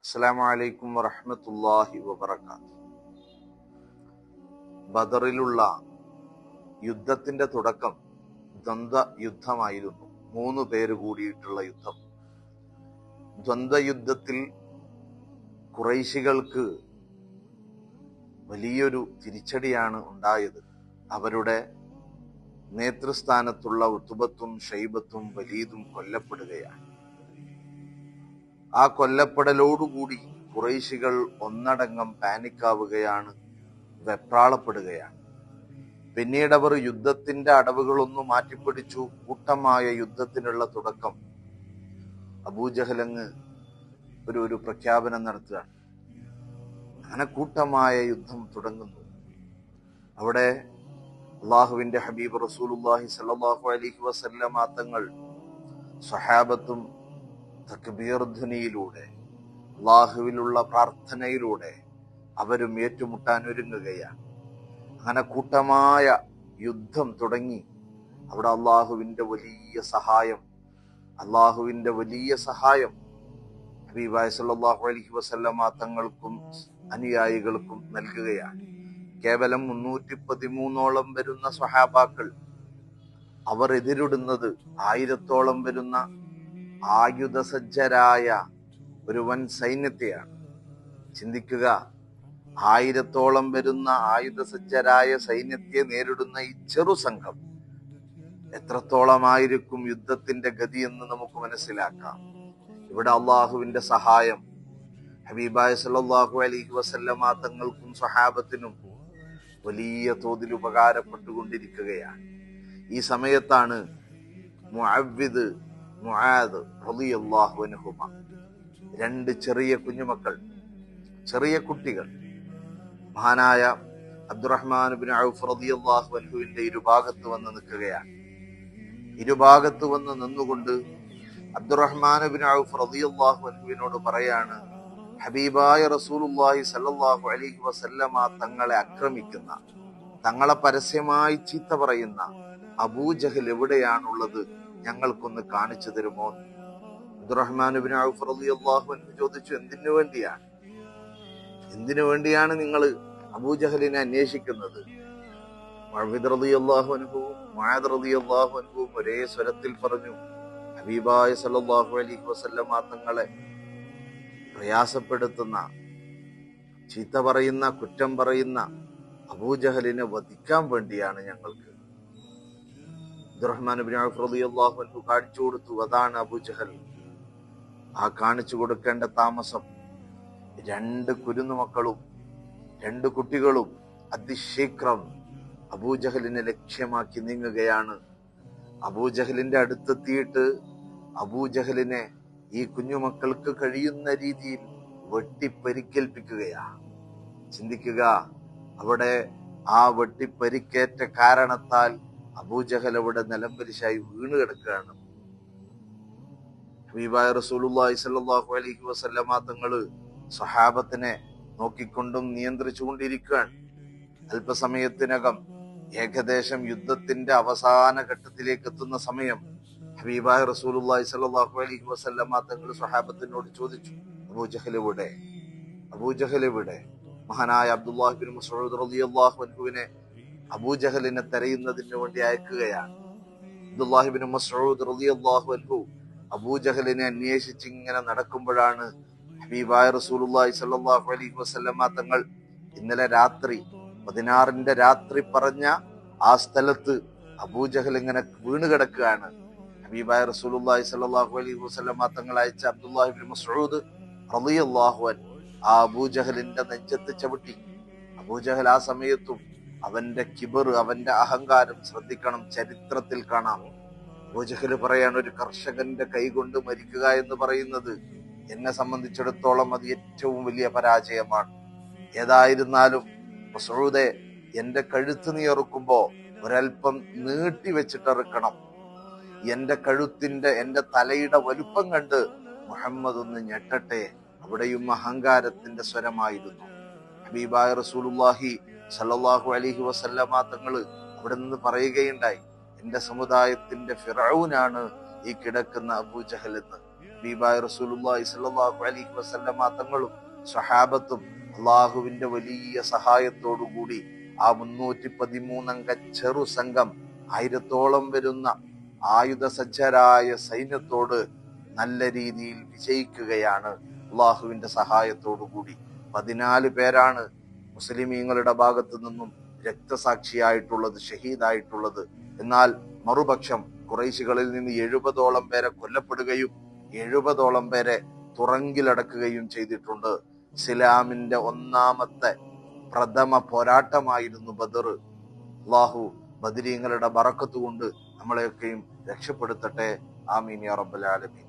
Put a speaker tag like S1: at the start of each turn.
S1: അസ്സലാമു അലൈക്കും വറഹ്മത്തുള്ളാഹി വബറകാതുഹു. ബദറിലുള്ള യുദ്ധത്തിന്റെ തുടക്കം ദ്വന്ദ്വ യുദ്ധമായിരുന്നു. 3 പേര് കൂടിയിട്ടുള്ള യുദ്ധം. ദ്വന്ദ്വ യുദ്ധത്തിൽ ഖുറൈശികൾക്ക് വലിയൊരു തിരിച്ചടിയാണ് ഉണ്ടായത്. അവരുടെ നേതൃസ്ഥാനത്തുള്ള ഉത്ബത്തും ഷൈബത്തും വലീദും കൊല്ലപ്പെടുകയാണ്. ആ കൊല്ലപ്പെടലോടുകൂടി ഖുറൈശികൾ ഒന്നടങ്കം പാനിക്കാവുകയാണ്, വെപ്രാളപ്പെടുകയാണ്. പിന്നീട് അവർ യുദ്ധത്തിന്റെ അടവുകളൊന്നും മാറ്റിപ്പിടിച്ചു. കൂട്ടമായ യുദ്ധത്തിനുള്ള തുടക്കം അബൂജഹലങ്ങ് ഒരു പ്രഖ്യാപനം നടത്തുകയാണ്. അങ്ങനെ കൂട്ടമായ യുദ്ധം തുടങ്ങുന്നു. അവിടെ അള്ളാഹുവിന്റെ ഹബീബ് റസൂലുള്ളാഹി സ്വല്ലല്ലാഹു അലൈഹി വസല്ലമ തങ്ങൾ സ്വഹാബത്തും തക്ബീർ ധ്വനിയിലൂടെ അള്ളാഹുവിലുള്ള പ്രാർത്ഥനയിലൂടെ അവരും ഏറ്റുമുട്ടാൻ ഒരുങ്ങുകയാണ്. അങ്ങനെ കൂട്ടമായ യുദ്ധം തുടങ്ങി. അവിടെ അള്ളാഹുവിന്റെ വലിയ സഹായം ഹബീബായ സല്ലല്ലാഹു അലൈഹി വസല്ലമ തങ്ങൾക്കും അനുയായികൾക്കും നൽകുകയാണ്. കേവലം 313ഓളം വരുന്ന സ്വഹാബാക്കൾ അവർ എതിരിടുന്നത് 1000ഓളം വരുന്ന ആയുധസജ്ജരായ ഒരു വൻ സൈന്യത്തെയാണ്. ചിന്തിക്കുക, 1000ഓളം വരുന്ന ആയുധസജ്ജരായ സൈന്യത്തെ നേരിടുന്ന ഈ ചെറു സംഘം എത്രത്തോളമായിരിക്കും യുദ്ധത്തിന്റെ ഗതി എന്ന് നമുക്ക് മനസ്സിലാക്കാം. ഇവിടെ അള്ളാഹുവിന്റെ സഹായം ഹബീബായ സല്ലല്ലാഹു അലൈഹി വസല്ലമ തങ്ങൾക്കും സ്വഹാബത്തിനും വലിയ തോതിൽ ഉപകാരപ്പെട്ടുകൊണ്ടിരിക്കുകയാണ്. ഈ സമയത്താണ് മുഅവ്വിദ്, മുആദ് റളിയല്ലാഹു അൻഹുമ, 2 ചെറിയ കുഞ്ഞുമക്കൾ, ചെറിയ കുട്ടികൾ, മഹാനായ അബ്ദുറഹ്മാൻ ഇബ്നു ഔഫ് റളിയല്ലാഹു അൻഹുവിന്റെ ഇരുഭാഗത്ത് വന്ന് നിൽക്കുകയാണ്. ഇരുഭാഗത്ത് വന്ന് നിന്നുകൊണ്ട് അബ്ദുറഹ്മാൻ ഇബ്നു ഔഫ് റളിയല്ലാഹു അൻഹുവിനോട് പറയാണ്, ഹബീബായ റസൂലുള്ളാഹി സ്വല്ലല്ലാഹു അലൈഹി വസല്ലമ തങ്ങളെ ആക്രമിക്കുന്ന, തങ്ങളെ പരസ്യമായി ചീത്ത പറയുന്ന അബൂജഹൽ എവിടെയാണുള്ളത്, ഞങ്ങൾക്കൊന്ന് കാണിച്ചു തരുമോ? അബ്ദുറഹ്മാൻ ഇബ്നു ഔഫ് റളിയല്ലാഹു അൻഹു ചോദിച്ചു, എന്തിനു വേണ്ടിയാണ് നിങ്ങൾ അബൂജഹലിനെ അന്വേഷിക്കുന്നത്? മുഅവ്വിദ് റളിയല്ലാഹു അൻഹുവും മുആദ് റളിയല്ലാഹു അൻഹുവും ഒരേ സ്വരത്തിൽ പറഞ്ഞു, ഹബീബായ സല്ലല്ലാഹു അലൈഹി വസല്ലമ തങ്ങളെ പ്രയാസപ്പെടുത്തുന്ന, ചീത്ത പറയുന്ന, കുറ്റം പറയുന്ന അബൂജഹലിനെ വധിക്കാൻ വേണ്ടിയാണ് ഞങ്ങൾക്ക്. അബ്ദുറഹ്മാൻ ഇബ്നു ഔഫ് റളിയല്ലാഹു അൻഹു കാണിച്ചു കൊടുത്തു, അതാണ് അബൂജഹൽ. ആ കാണിച്ചു കൊടുക്കേണ്ട താമസം 2 കുരുന്നുമക്കളും 2 കുട്ടികളും അതിശീഘ്രം അബൂജഹലിനെ ലക്ഷ്യമാക്കി നീങ്ങുകയാണ്. അബൂജഹലിന്റെ അടുത്തെത്തിയിട്ട് അബൂജഹലിനെ ഈ കുഞ്ഞുമക്കൾക്ക് കഴിയുന്ന രീതിയിൽ വെട്ടിപ്പരിക്കേൽപ്പിക്കുകയാണ്. ചിന്തിക്കുക, അവിടെ ആ വെട്ടിപ്പരിക്കേറ്റ കാരണത്താൽ അബൂജഹൽ അവിടെ നിലംപരിശായി വീണ് കിടക്കുകയാണ്. ഹബീബായ റസൂലുള്ളാഹി സ്വല്ലല്ലാഹു അലൈഹി വസല്ലമ തങ്ങള് സ്വഹാബത്തിനെ നോക്കിക്കൊണ്ടും നിയന്ത്രിച്ചുകൊണ്ടിരിക്കുകയാണ്. അല്പസമയത്തിനകം, ഏകദേശം യുദ്ധത്തിന്റെ അവസാന ഘട്ടത്തിലേക്ക് എത്തുന്ന സമയം, ഹബീബായ റസൂലുള്ളാഹി സ്വല്ലല്ലാഹു അലൈഹി വസല്ലമ തങ്ങൾ സ്വഹാബത്തിനോട് ചോദിച്ചു, അബൂജഹൽ എവിടെ? മഹാനായ അബ്ദുല്ലാഹി ഇബ്നു മസ്ഊദ് റളിയല്ലാഹു അൻഹുവിനെ അബൂജഹലിനെ തെരയുന്നതിന് വേണ്ടി അയക്കുകയാണ്. അബ്ദുല്ലാഹി ഇബ്നു മസ്ഊദ് റളിയല്ലാഹു അൻഹു അബൂജഹലിനെ അന്വേഷിച്ച് ഇങ്ങനെ നടക്കുമ്പോഴാണ് ഹബീബായ റസൂലുള്ളാഹി സ്വല്ലല്ലാഹു അലൈഹി വസല്ലമ തങ്ങൾ ഇന്നലെ രാത്രി 16ന്റെ രാത്രി പറഞ്ഞ ആ സ്ഥലത്ത് അബൂജഹൽ ഇങ്ങനെ വീണ് കിടക്കുകയാണ്. ഹബീബായ റസൂലുള്ളാഹി സ്വല്ലല്ലാഹു അലൈഹി വസല്ലമ തങ്ങൾ അയച്ച അബ്ദുല്ലാഹി ഇബ്നു മസ്ഊദ് റളിയല്ലാഹു അൻഹു ആ അബൂജഹലിന്റെ നെഞ്ചത്ത് ചവിട്ടി. അബൂജഹൽ ആ സമയത്തും അവന്റെ കിബർ, അവന്റെ അഹങ്കാരം ശ്രദ്ധിക്കണം, ചരിത്രത്തിൽ കാണാം. അബൂജഹൽ പറയാണ്, ഒരു കർഷകന്റെ കൈകൊണ്ട് മരിക്കുക എന്ന് പറയുന്നത് എന്നെ സംബന്ധിച്ചിടത്തോളം അത് ഏറ്റവും വലിയ പരാജയമാണ്. ഏതായിരുന്നാലും മസ്ഊദേ, എന്റെ കഴുത്ത് നീ ഇറുക്കുമ്പോ ഒരൽപ്പം നീട്ടി വെച്ചിട്ടിറുക്കണം. എന്റെ തലയുടെ വലുപ്പം കണ്ട് മുഹമ്മദ് ഒന്ന് ഞെട്ടട്ടെ. അവിടെയും അഹങ്കാരത്തിന്റെ സ്വരമായിരുന്നു. ഹബീബായ റസൂലുള്ളാഹി സ്വല്ലല്ലാഹു അലൈഹി വസല്ലമ തങ്ങള് അവിടെ നിന്ന് പറയുകയുണ്ടായി, എന്റെ സമുദായത്തിന്റെ ഫിറഔനാണ് ഈ കിടക്കുന്ന അബൂജഹൽ എന്ന്. ഹബീബായ റസൂലുള്ളാഹി സ്വല്ലല്ലാഹു അലൈഹി വസല്ലമ തങ്ങളും സ്വഹാബത്തും അള്ളാഹുവിന്റെ വലിയ സഹായത്തോടുകൂടി ആ 313 അംഗ ചെറു സംഘം 1000-ഓളം വരുന്ന ആയുധ സജ്ജരായ സൈന്യത്തോട് നല്ല രീതിയിൽ വിജയിക്കുകയാണ് അള്ളാഹുവിന്റെ സഹായത്തോടുകൂടി. 14 പേരാണ് മുസ്ലിമീങ്ങളുടെ ഭാഗത്തു നിന്നും രക്തസാക്ഷിയായിട്ടുള്ളത്, ഷഹീദായിട്ടുള്ളത്. എന്നാൽ മറുപക്ഷം ഖുറൈശികളിൽ നിന്ന് 70-ഓളം പേരെ കൊല്ലപ്പെടുകയും 70-ഓളം പേരെ തുറങ്കിലടക്കുകയും ചെയ്തിട്ടുണ്ട്. ഇസ്ലാമിന്റെ ഒന്നാമത്തെ പ്രഥമ പോരാട്ടമായിരുന്നു ബദർ. അള്ളാഹു ബദരീങ്ങളുടെ ബറക്കത്ത് കൊണ്ട് നമ്മളെയൊക്കെയും രക്ഷപ്പെടുത്തട്ടെ. ആമീൻ യാ റബ്ബൽ ആലമീൻ.